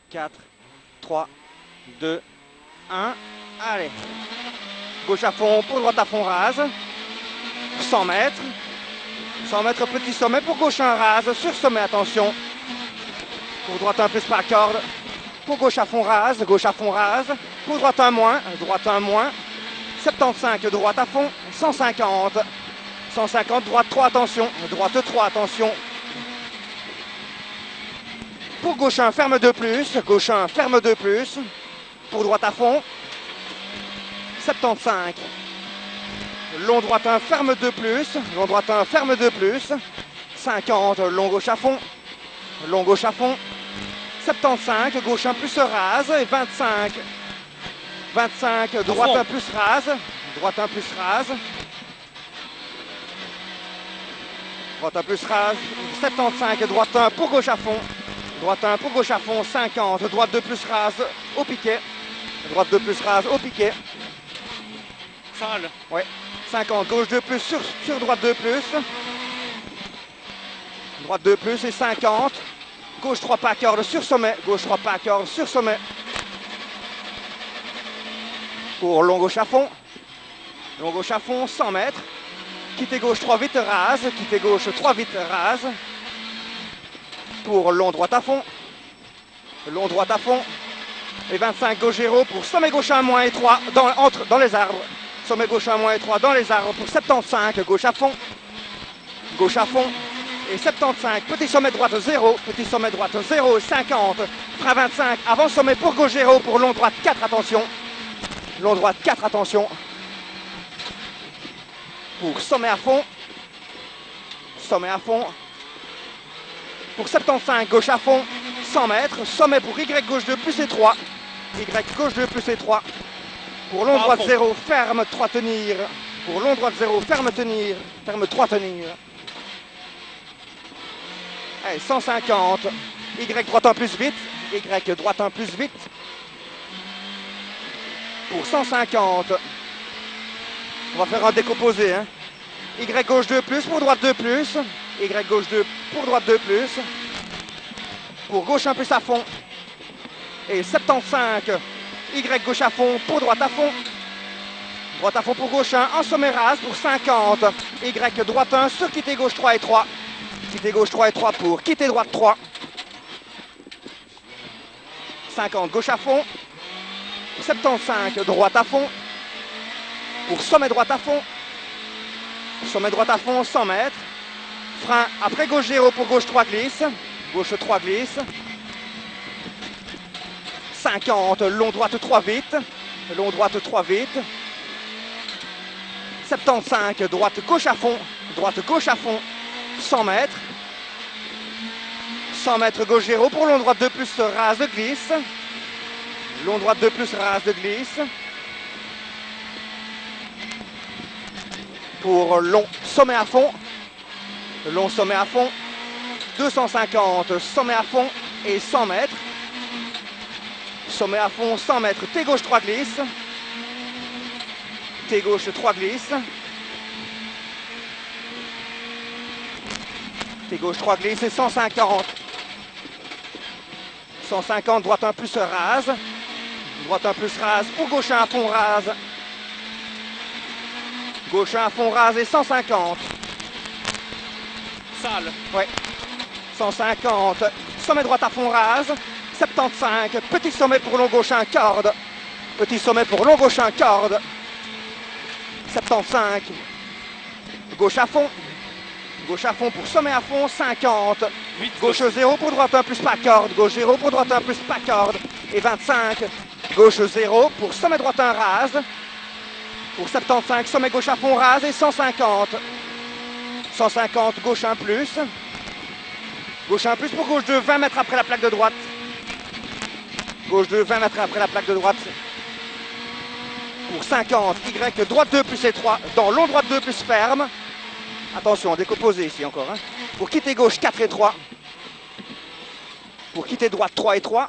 4, 3, 2, 1. Allez. Gauche à fond, pour droite à fond rase. 100 mètres. 100 mètres, petit sommet pour gauche 1 rase. Sur sommet, attention. Pour droite 1 plus par corde. Pour gauche à fond rase. Gauche à fond rase. Pour droite 1 moins. Droite 1 moins. 75, droite à fond. 150. 150, droite 3, attention. Droite 3, attention. Pour gauche 1, ferme 2 plus. Gauche 1, ferme 2 plus. Pour droite à fond. 75. Long droite 1, ferme 2 plus. Long droite 1, ferme 2 plus. 50, long gauche à fond. Long gauche à fond. 75, gauche 1 plus rase. Et 25. 25, droite 1 plus rase. Droite 1 plus rase. Droite 1 plus rase. 75, droite 1 pour gauche à fond. Droite 1 pour gauche à fond. 50, droite 2 plus rase au piquet. Droite 2 plus rase au piquet. Sale. Ouais. 50, gauche 2 plus sur droite 2 plus. Droite 2 plus et 50. Gauche 3 pas à corde sur sommet. Gauche 3 pas à corde sur sommet. Pour long gauche à fond. Long gauche à fond, 100 mètres. Quittez gauche 3 vite rase. Quittez gauche 3 vite rase. Pour long droite à fond. Long droite à fond. Et 25 gauche 0 pour sommet gauche 1 moins et 3 dans les arbres. Sommet gauche 1 moins et 3 dans les arbres pour 75, gauche à fond. Gauche à fond. Et 75, petit sommet droite 0. Petit sommet droite 0, 50. Frein 25, avant sommet pour gauche 0. Pour long droite 4, attention. Long droite 4, attention. Pour sommet à fond. Sommet à fond. Pour 75, gauche à fond. 100 mètres. Sommet pour Y gauche 2 plus et 3. Y gauche 2 plus et 3. Pour long droite 0, ferme 3 tenir. Pour long droite 0, ferme tenir. Ferme 3 tenir. Allez, 150. Y droite 1 plus vite. Y droite 1 plus vite. Pour 150. On va faire un décomposé. Hein. Y gauche 2 plus pour droite 2 plus. Y gauche 2 pour droite 2 plus. Pour gauche 1 plus à fond. Et 75. Y gauche à fond pour droite à fond. Droite à fond pour gauche 1 en sommet rase pour 50. Y droite 1 sur quitter gauche 3 et 3. Quitter gauche 3 et 3 pour quitter droite 3. 50 gauche à fond. 75 droite à fond. Pour sommet droite à fond. Sommet droite à fond 100 mètres. Frein après gauche 0 pour gauche 3 glisse. Gauche 3 glisse. 50, long droite 3 vite. Long droite 3 vite. 75, droite gauche à fond. Droite gauche à fond. 100 mètres. 100 mètres gauche 0 pour long droite 2 plus rase de glisse. Long droite 2 plus rase de glisse. Pour long sommet à fond. Long sommet à fond. 250, sommet à fond et 100 mètres. Sommet à fond, 100 mètres. T gauche 3 glisse. T gauche 3 glisse. T gauche 3 glisse et 150. 150, droite 1 plus rase. Droite 1 plus rase pour gauche 1 à fond rase. Gauche 1 à fond rase et 150. Sale. Ouais. 150. Sommet droite à fond rase. 75. Petit sommet pour long gauche 1 corde. Petit sommet pour long gauche 1 corde. 75. Gauche à fond. Gauche à fond pour sommet à fond. 50. Gauche 0 pour droite 1 plus pas corde. Gauche 0 pour droite 1 plus pas corde. Et 25. Gauche 0 pour sommet droite 1 rase. Pour 75, sommet gauche à fond rase et 150. 150, gauche 1 plus. Gauche 1 plus pour gauche 2, 20 mètres après la plaque de droite. Gauche 2, 20 mètres après la plaque de droite. Pour 50, Y, droite 2 plus et 3, dans long droite 2 plus ferme. Attention, décomposé ici encore. Hein. Pour quitter gauche 4 et 3. Pour quitter droite 3 et 3.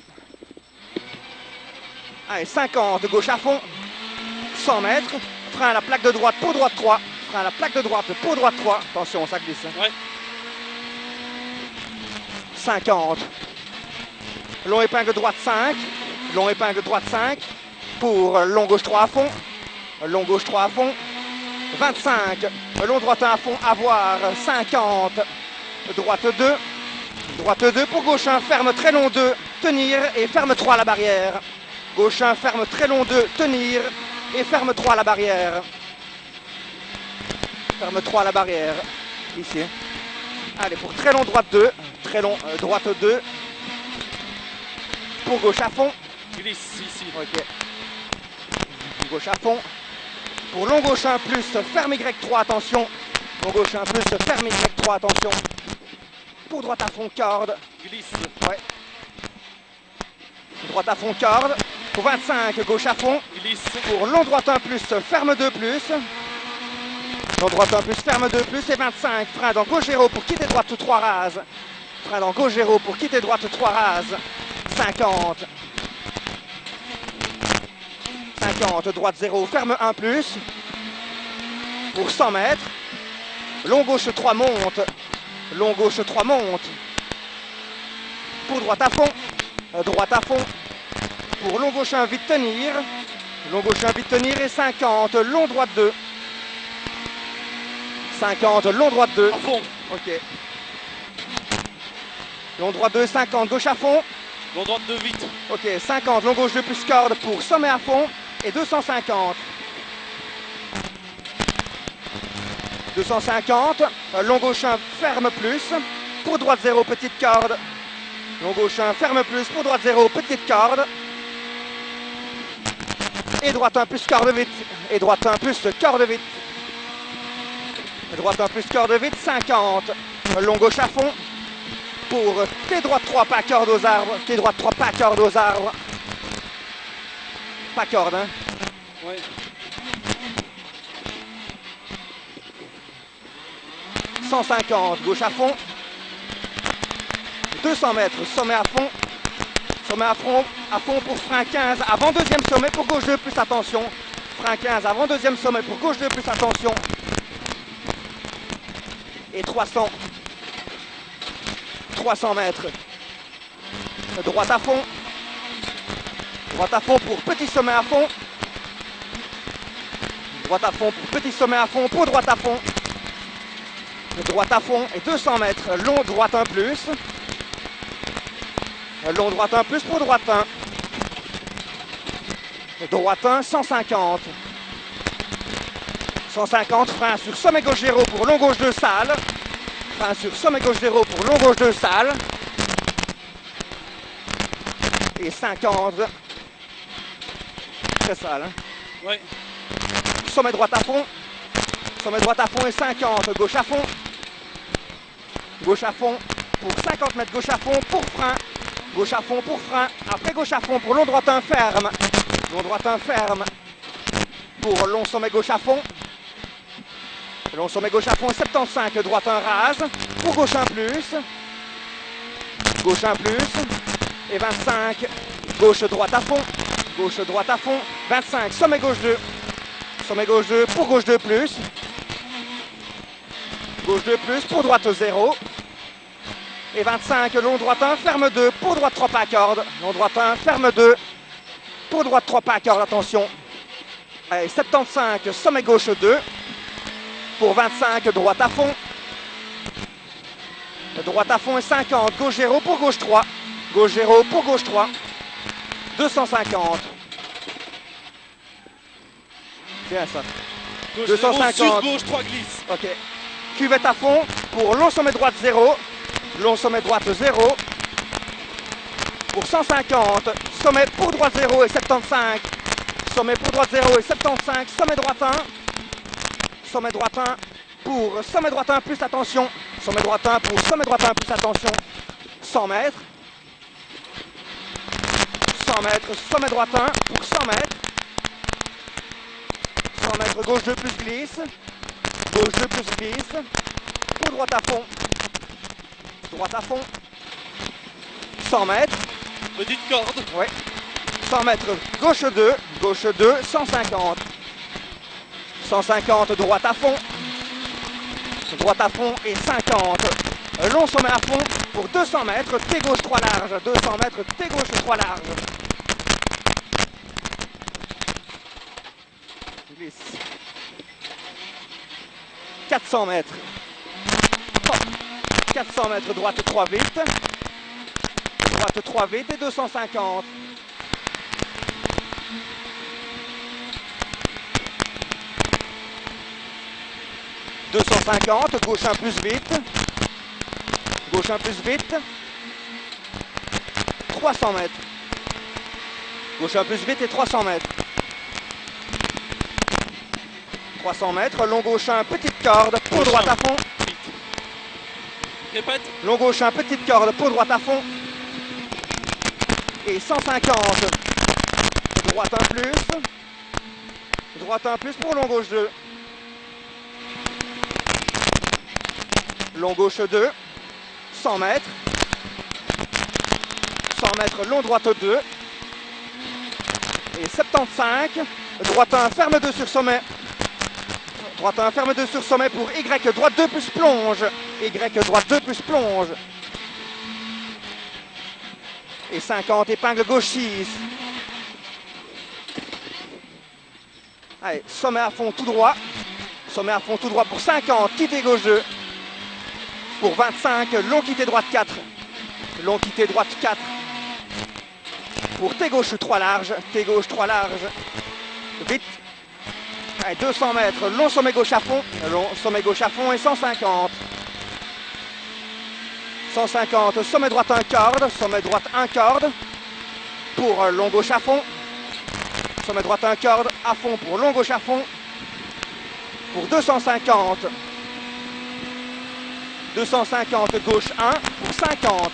Allez, 50, gauche à fond. 100 mètres. Frein à la plaque de droite pour droite 3. Frein à la plaque de droite pour droite 3. Attention, ça glisse. Ouais. 50. long épingle droite 5, long épingle droite 5, pour long gauche 3 à fond, long gauche 3 à fond, 25, long droite 1 à fond, avoir 50, droite 2, droite 2 pour gauche 1, ferme très long 2, tenir et ferme 3 à la barrière. Gauche 1, ferme très long 2, tenir et ferme 3 à la barrière. Ferme 3 à la barrière, ici. Allez, pour très long droite 2, très long droite 2, pour gauche à fond. Glisse ici. Ok. Gauche à fond. Pour long gauche 1 plus, ferme Y3, attention. Long gauche 1 plus, ferme Y3, attention. Pour droite à fond, corde. Glisse. Ouais. Droite à fond, corde. Pour 25, gauche à fond. Glisse. Pour long droite 1 plus, ferme 2 plus. Long droite 1 plus, ferme 2 plus. Et 25, frein dans gauche 0 pour quitter droite 3 rases. Frein dans gauche 0 pour quitter droite 3 rases. 50. 50, droite 0, ferme 1 plus. Pour 100 mètres. Long gauche 3 monte. Long gauche 3 monte. Pour droite à fond. Droite à fond. Pour long gauche 1, vite tenir. Long gauche 1, vite tenir. Et 50, long droite 2. 50, long droite 2. À fond. Ok. Long droite 2, 50, gauche à fond. Long droite 2 vite. Ok, 50, long gauche 2 plus corde pour sommet à fond. Et 250. 250, long gauche 1, ferme plus. Pour droite 0, petite corde. Long gauche 1, ferme plus. Pour droite 0, petite corde. Et droite 1 plus corde vite. Et droite 1 plus corde vite. Droite 1 plus corde vite, 50. Long gauche à fond. Pour T droite 3, pas corde aux arbres. T droite 3, pas corde aux arbres. Pas corde, hein. Ouais. 150, gauche à fond. 200 mètres, sommet à fond. Sommet à fond pour frein 15 avant deuxième sommet pour gauche 2 plus attention. Frein 15 avant deuxième sommet pour gauche 2 plus attention. Et 300. 300 mètres. Droite à fond. Droite à fond pour petit sommet à fond. Droite à fond pour petit sommet à fond pour droite à fond. Droite à fond et 200 mètres. Long droite 1 plus. Long droite 1 plus pour droite 1. Droite 1, 150. 150, frein sur sommet gauche 0 pour long gauche 2 sale. Frein sur sommet gauche 0 pour long gauche 2 sale. Et 50. Très sale. Hein. Ouais. Sommet droite à fond. Sommet droite à fond et 50. Gauche à fond. Gauche à fond pour 50 mètres. Gauche à fond pour frein. Gauche à fond pour frein. Après gauche à fond pour long droite 1 ferme. Long droite 1 ferme. Pour long sommet gauche à fond. Long sommet gauche à fond 75. Droite 1 rase. Pour gauche 1 plus. Gauche 1 plus. Et 25. Gauche droite à fond. Gauche droite à fond. 25. Sommet gauche 2. Sommet gauche 2 pour gauche 2 plus. Gauche 2 plus pour droite 0. Et 25, long droite 1, ferme 2, pour droite 3 pas à corde. Long droite 1, ferme 2, pour droite 3 pas à corde, attention. Allez, 75, sommet gauche 2. Pour 25, droite à fond. Droite à fond et 50, gauche 0 pour gauche 3. Gauche 0 pour gauche 3. 250. Bien ça. Gauche 250. 0, sur gauche 3 glisse. Ok. Cuvette à fond pour long sommet droite 0. Long sommet droite 0. Pour 150. Sommet pour droite 0 et 75. Sommet pour droite 0 et 75. Sommet droite 1. Sommet droite 1 pour sommet droite 1 plus attention. Sommet droite 1 pour sommet droite 1 plus attention. 100 mètres. 100 mètres. Sommet droite 1 pour 100 mètres. 100 mètres gauche 2 plus glisse. Gauche 2 plus glisse. Pour droite à fond. Droite à fond. 100 mètres. Petite corde. Ouais. 100 mètres. Gauche 2. Gauche 2. 150. 150. Droite à fond. Droite à fond et 50. long sommet à fond pour 200 mètres, T gauche 3 large, 200 mètres, T gauche 3 large. Glisse. 400 mètres. 400 mètres, droite 3 vite. Droite 3 vite et 250. « 250, gauche 1 plus vite. Gauche 1 plus vite. 300 mètres. Gauche 1 plus vite et 300 mètres. 300 mètres, long gauche 1, petite corde, peau droite à fond. Répète. Long gauche 1, petite corde, peau droite à fond. Et 150. Droite 1 plus. Droite 1 plus pour long gauche 2. Long gauche 2. 100 mètres. 100 mètres, long droite 2. Et 75. Droite 1, ferme 2 sur sommet. Droite 1, ferme 2 sur sommet pour Y, droite 2 plus plonge. Y, droite 2 plus plonge. Et 50, épingle gauche 6. Allez, sommet à fond tout droit. Sommet à fond tout droit pour 50, quitter gauche 2. Pour 25, long quitté droite 4. Long quitté droite 4. Pour T gauche 3 large. T gauche 3 large. Vite. Allez, 200 mètres, long sommet gauche à fond. Long sommet gauche à fond et 150. 150, sommet droite 1 corde. Sommet droite 1 corde. Pour long gauche à fond. Sommet droite 1 corde à fond pour long gauche à fond. Pour 250. 250, gauche 1 pour 50.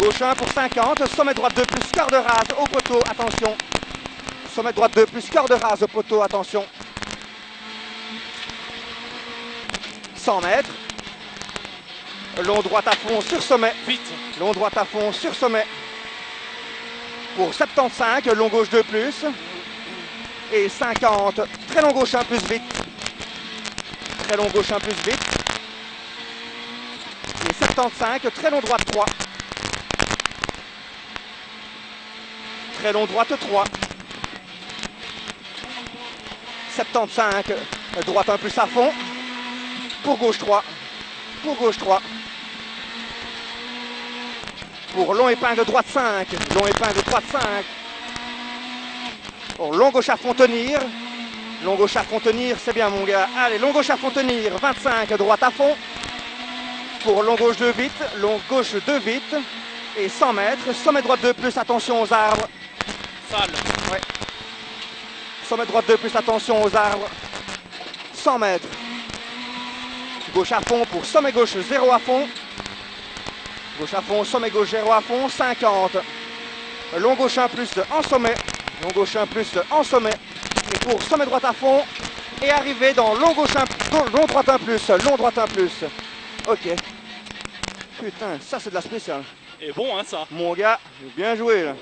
Gauche 1 pour 50, sommet droite 2 plus corde rase au poteau, attention. Sommet droite 2 plus corde rase au poteau, attention. 100 mètres. Long droite à fond sur sommet. Vite. Long droite à fond sur sommet. Pour 75, long gauche 2 plus. Et 50, très long gauche 1 plus vite. Très long gauche 1 plus vite. Et 75, très long droite 3. Très long droite 3. 75, droite 1 plus à fond. Pour gauche 3. Pour gauche 3. Pour long épingle droite 5. Long épingle droite 5. Pour long gauche à fond tenir. Long gauche à fond tenir, c'est bien mon gars. Allez, long gauche à fond tenir. 25, droite à fond. Pour long gauche 2 vite. Long gauche 2 vite. Et 100 mètres. Sommet droite 2 plus, attention aux arbres. Sale. Ouais. Sommet droite 2 plus, attention aux arbres. 100 mètres. Gauche à fond pour sommet gauche 0 à fond. Gauche à fond, sommet gauche 0 à fond. 50. Long gauche 1 plus en sommet. Long gauche 1 plus en sommet. Et pour sommet droite à fond. Et arriver dans long gauche 1, long droite 1 plus. Long droite 1 plus. Ok. Putain, ça c'est de la spéciale. Et bon, hein, ça. Mon gars, bien joué là.